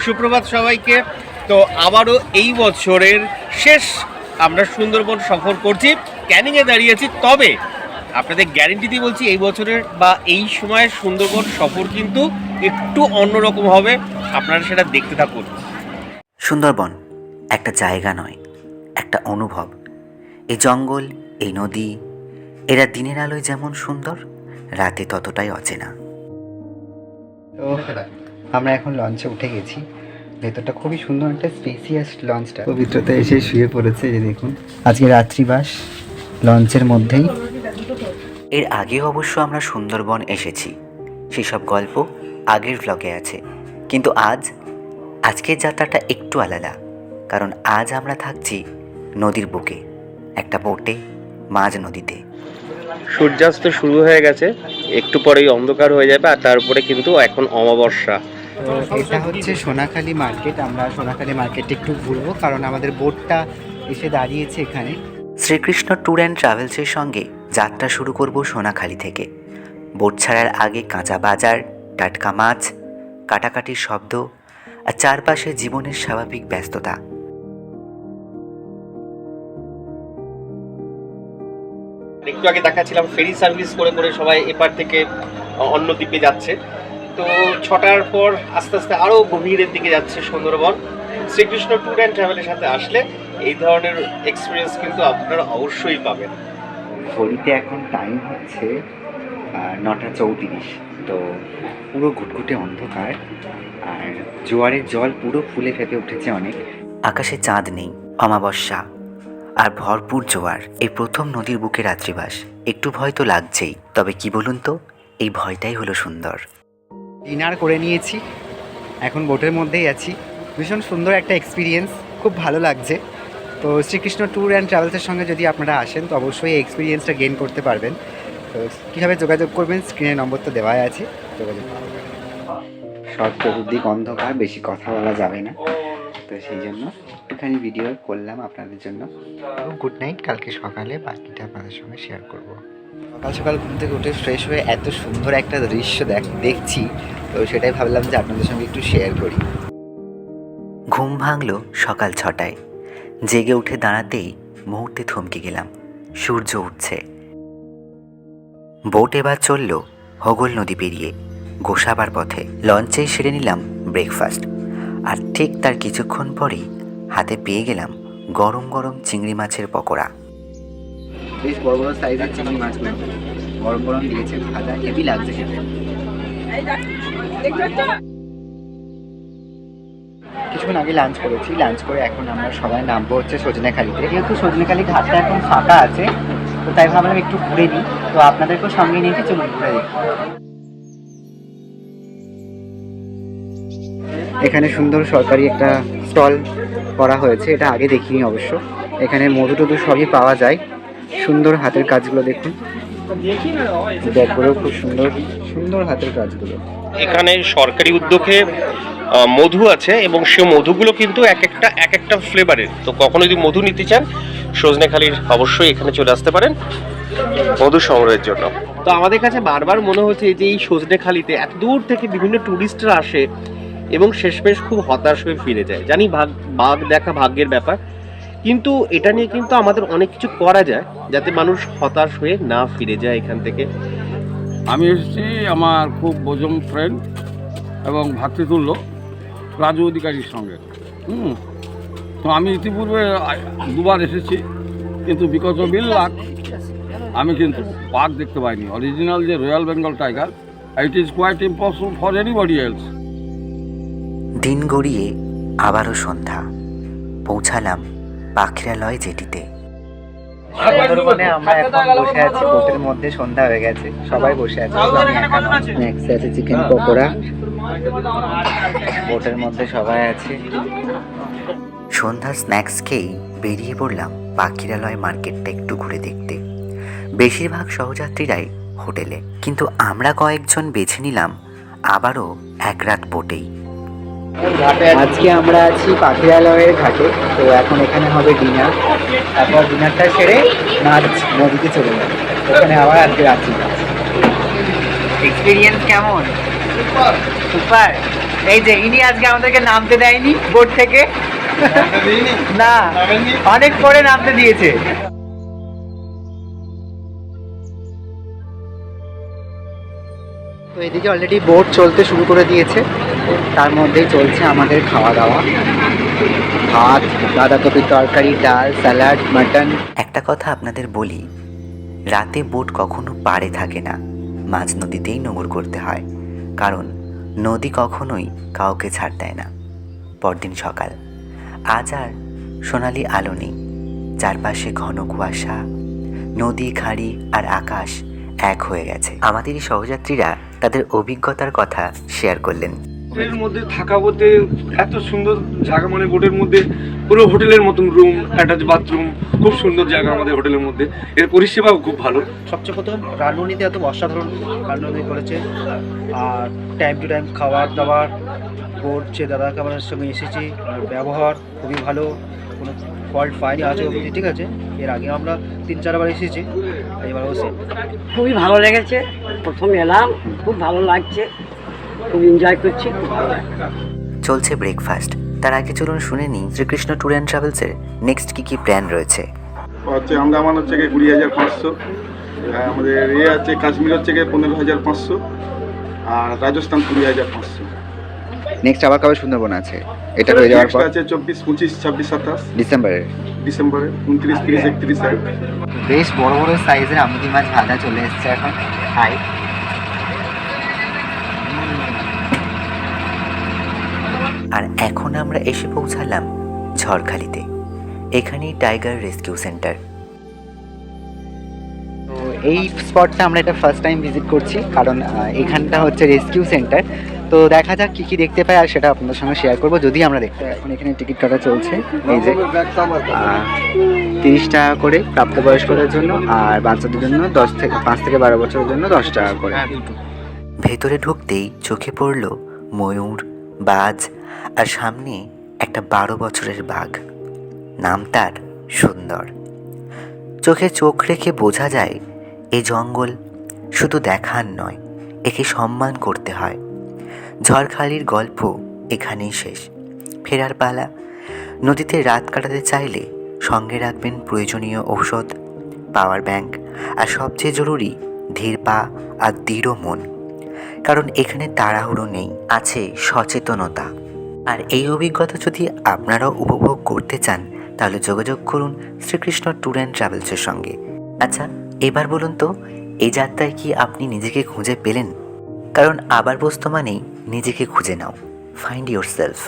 সুপ্রভাত সবাইকে। তো আবারও এই বছরের শেষ আমরা সুন্দরবন সফর করছি, ক্যানিংয়ে দাঁড়িয়েছি। তবে আপনাদের গ্যারেন্টি দিয়ে বলছি এই বছরের বা এই সময়ের সুন্দরবন সফর কিন্তু একটু অন্যরকম হবে, আপনারা সেটা দেখতে থাকুন। সুন্দরবন একটা জায়গা নয়, একটা অনুভব। এই জঙ্গল, এই নদী, এরা দিনের আলোয় যেমন সুন্দর, রাতে ততটাই অচেনা। তো আমরা এখন লঞ্চে উঠে গেছি। ভেতরটা খুবই সুন্দর, একটা স্পেসিয়াস লঞ্চটা। পবিত্রতা এসে শুয়ে পড়েছে, এই দেখুন। আজকে রাত্রিবাস লঞ্চের মধ্যেই। এর আগে অবশ্য আমরা সুন্দরবন এসেছি, সেসব গল্প আগের ব্লগে আছে। কিন্তু আজকের যাত্রাটা একটু আলাদা, কারণ আজ আমরা থাকছি নদীর বুকে, একটা বোটে, মাঝ নদীতে। সূর্যাস্ত শুরু হয়ে গেছে, একটু পরেই অন্ধকার হয়ে যাবে, আর তারপরে কিন্তু এখন অমাবস্যা। তো এটা হচ্ছে সোনাখালী মার্কেট। আমরা সোনাখালী মার্কেটে একটু ঘুরবো, কারণ আমাদের বোটটা এসে দাঁড়িয়েছে এখানে। শ্রীকৃষ্ণ ট্যুর অ্যান্ড ট্রাভেলসের সঙ্গে যাত্রা শুরু করব সোনাখালী থেকে। বোট ছাড়ার আগে কাঁচা বাজার, টাটকা মাছ, কাটাকাটির শব্দ, আর চারপাশে জীবনের স্বাভাবিক ব্যস্ততা। একটু আগে দেখাচ্ছিলাম ফেরি সার্ভিস করে করে সবাই এপার থেকে অন্য দ্বীপে যাচ্ছে। তো 6টার পর আস্তে আস্তে আরও গভীরের দিকে যাচ্ছে সুন্দরবন। শ্রীকৃষ্ণ ট্যুর অ্যান্ড ট্রাভেলের সাথে আসলে এই ধরনের এক্সপিরিয়েন্স কিন্তু আপনারা অবশ্যই পাবেন। ঘড়িতে এখন টাইম হচ্ছে 9:34। তো পুরো ঘুটঘুটে অন্ধকার, আর জোয়ারের জল পুরো ফুলে ফেপে উঠেছে অনেক। আকাশে চাঁদ নেই, অমাবস্যা আর ভরপুর জোয়ার। এই প্রথম নদীর বুকে রাত্রিবাস, একটু ভয় তো লাগছেই। তবে কি বলুন তো, এই ভয়টাই হলো সুন্দর। ডিনার করে নিয়েছি, এখন বোটের মধ্যেই আছি। ভীষণ সুন্দর একটা এক্সপিরিয়েন্স, খুব ভালো লাগছে। তো শ্রীকৃষ্ণ ট্যুর অ্যান্ড ট্রাভেলসের সঙ্গে যদি আপনারা আসেন, তো অবশ্যই এই এক্সপিরিয়েন্সটা গেইন করতে পারবেন। তো কীভাবে যোগাযোগ করবেন, স্ক্রিনের নম্বর তো দেওয়াই আছে, যোগাযোগ করবেন। সব চতুর্দিক অন্ধকার, বেশি কথা বলা যাবে না, তো সেই জন্য একটুখানি ভিডিও করলাম আপনাদের জন্য। গুড নাইট, কালকে সকালে বাকিটা আপনাদের সঙ্গে শেয়ার করব। সকাল সকাল ঘুম থেকে উঠে ফ্রেশ হয়ে এত সুন্দর একটা দৃশ্য দেখছি, তো সেটাই ভাবলাম যে আপনাদের সঙ্গে একটু শেয়ার করি। ঘুম ভাঙলো সকাল 6টায়। জেগে উঠে দাঁড়াতেই মুহূর্তে থমকে গেলাম। সূর্য উঠছে। বোট এবার চলল হোগল নদী পেরিয়ে গোসাবার পথে। লঞ্চেই সেরে নিলাম ব্রেকফাস্ট, আর ঠিক তার কিছুক্ষণ পরেই হাতে পেয়ে গেলাম গরম গরম চিংড়ি মাছের পকোড়া। বেশ বড় বড় সাইজের চিংড়ি মাছগুলো গরম গরম দিয়েছে, ভাজা, হেভি লাগছে খেতে। কিছুক্ষণ আগে লাঞ্চ করেছি, লাঞ্চ করে এখন আমরা সবাই নামবো হচ্ছে সজনেখালিতে। যেহেতু সজনেখালি ঘাটটা এখন ফাঁকা আছে, তো তাই ভাবলাম একটু ঘুরে নিই। তো আপনাদেরকেও সঙ্গে নিয়েছি, চলুন ঘুরে দেখি। এখানে সুন্দর সরকারি একটা স্টল করা হয়েছে, এটা আগে দেখিনি অবশ্য। এখানে মধু টধু সবই পাওয়া যায়। সুন্দর হাতের কাজগুলো দেখুন, ব্যাগগুলোও খুব সুন্দর সুন্দর হাতের কাজগুলো। এখানে সরকারি উদ্যোগে মধু আছে, এবং সে মধুগুলো কিন্তু এক একটা ফ্লেভারের। তো কখনো যদি মধু নিতে চান, সজনেখালির অবশ্যই এখানে চলে আসতে পারেন মধু সংগ্রহের জন্য। তো আমাদের কাছে বারবার মনে হচ্ছে যে এই সজনেখালিতে এত দূর থেকে বিভিন্ন ট্যুরিস্টরা আসে এবং শেষমেশ খুব হতাশ হয়ে ফিরে যায়। জানি বাঘ দেখা ভাগ্যের ব্যাপার, কিন্তু এটা নিয়ে কিন্তু আমাদের অনেক কিছু করা যায় যাতে মানুষ হতাশ হয়ে না ফিরে যায় এখান থেকে। আমি এসেছি আমার খুব বোঝম ফ্রেন্ড এবং ভাতৃতুল্য রাজু অধিকারীর সঙ্গে। তো আমি ইতিপূর্বে 2বার এসেছি, কিন্তু বিকজ অফ ইল লাক আমি কিন্তু বাঘ দেখতে পাইনি। অরিজিনাল যে royal Bengal tiger, it is quite impossible for anybody else. দিন গড়িয়ে আবারও সন্ধ্যা। পৌঁছালাম পাখিরালয় জেটিতে। সুন্দরবনে আমরা এখন বসে আছি বোটের মধ্যে, সন্ধ্যা হয়ে গেছে, সবাই বসে আছে। স্ন্যাক্সে আছে চিকেন পকোড়া, বোটের মধ্যে সবাই আছে। সন্ধ্যার স্ন্যাক্স খেয়েই বেরিয়ে পড়লাম পাখিরালয় মার্কেটটা একটু ঘুরে দেখতে। বেশিরভাগ সহযাত্রীরাই হোটেলে, কিন্তু আমরা কয়েকজন বেছে নিলাম আবারও এক রাত বোটেই। আজকে আমরা আছি পাখিরালয়ের ঘাটে। তো এখন এখানে হবে ডিনার, তারপর ডিনারটা সেরে নাচ নদীতে চলে যাবে। ওখানে আবার আজকে রাত্রি। এক্সপিরিয়েন্স কেমন? সুপার। এই যে ইনি আজকে আমাদেরকে নামতে দেয়নি বোট থেকে, না অনেক পরে নামতে দিয়েছে। তো এদিকে অলরেডি বোট চলতে শুরু করে দিয়েছে, তার মধ্যেই চলছে আমাদের খাওয়া দাওয়া। ভাত, বাঁধাকপির তরকারি, ডাল, স্যালাড, মাটন। একটা কথা আপনাদের বলি, রাতে বোট কখনো পাড়ে থাকে না, মাঝ নদীতেই নোঙর করতে হয়, কারণ নদী কখনোই কাউকে ছাড় দেয় না। পরদিন সকাল, আজ আর সোনালি আলো নেই, চারপাশে ঘন কুয়াশা, নদী, খাড়ি আর আকাশ এক হয়ে গেছে। আমাদেরই সহযাত্রীরা তাদের অভিজ্ঞতার কথা শেয়ার করলেন। হোটেলের মধ্যে থাকা বলতে এত সুন্দর জায়গা, মানে বোটের মধ্যে পুরো হোটেলের মতন রুম, অ্যাটাচ বাথরুম, খুব সুন্দর জায়গা আমাদের হোটেলের মধ্যে। এর পরিষেবাও খুব ভালো। সবচেয়ে প্রথম রান্নুনিতে এত অসাধারণ রান্নুনি করেছে, আর টাইম টু টাইম খাবার দাবার, বোর্ড যে দাদা খাবারের সঙ্গে এসেছি, আর ব্যবহার খুবই ভালো, কোনো ফল্ট পাইনি আজ অবধি। ঠিক আছে, এর আগে আমরা 3-4 বার এসেছি, এবারও সে খুবই ভালো লেগেছে। প্রথম এলাম, খুব ভালো লাগছে, খুব এনজয় করছি, খুব ভালো লাগছে। চলছে ব্রেকফাস্ট, তার আগে চলুন শুনে নিই শ্রীকৃষ্ণ ট্যুর অ্যান্ড ট্রাভেলসের নেক্সট কী কী প্ল্যান রয়েছে। হচ্ছে আন্দামান হচ্ছে গিয়ে 20,500, আমাদের আছে কাশ্মীর হচ্ছে গিয়ে 15,500, আর রাজস্থান 20,500। নেক্সট আবার কবে সুন্দরবন আছে? এটা হয়ে যাওয়ার নেক্সট পর আছে 24, 25, 26, 27 ডিসেম্বরে 29, 30, 31 বেশ বড় বড় সাইজের আমুদি মাছ ভাজা চলে এসছে এখন। হাই, আর এখন আমরা এসে পৌঁছালাম ঝড়খালিতে। এখানেই টাইগার রেস্কিউ সেন্টার। তো এই স্পটটা আমরা এটা ফার্স্ট টাইম ভিজিট করছি, কারণ এখানটা হচ্ছে রেস্কিউ সেন্টার। তো দেখা যাক কী কী দেখতে পাই, আর সেটা আপনাদের সঙ্গে শেয়ার করবো যদি আমরা দেখতে পাই। এখন এখানে টিকিট কাটা চলছে, এই যে 30 টাকা করে প্রাপ্তবয়স্কদের জন্য, আর বাচ্চাদের জন্য 5 থেকে 12 বছরের জন্য 10 টাকা করে। ভেতরে ঢুকতেই চোখে পড়ল ময়ূর, বাজ, আর সামনে একটা 12 বছরের বাঘ। নাম তার সুন্দর। চোখে চোখ রেখে বোঝা যায় এই জঙ্গল শুধু দেখার নয়, একে সম্মান করতে হয়। ঝড়খালির গল্প এখানেই শেষ, ফেরার পালা। নদীতে রাত কাটাতে চাইলে সঙ্গে রাখবেন প্রয়োজনীয় ঔষধ, পাওয়ার ব্যাংক, আর সবচেয়ে জরুরি ধীর পা আর দৃঢ় মন, কারণ এখানে তাড়াহুড়ো নেই, আছে সচেতনতা। আর এই অভিজ্ঞতা যদি আপনারাও উপভোগ করতে চান তাহলে যোগাযোগ করুন শ্রীকৃষ্ণ ট্যুর অ্যান্ড ট্রাভেলসের সঙ্গে। আচ্ছা, এবার বলুন তো, এই যাত্রায় কি আপনি নিজেকে খুঁজে পেলেন? কারণ আবার বস্তু মানেই নিজেকে খুঁজে নাও, ফাইন্ড ইয়োর সেলফ।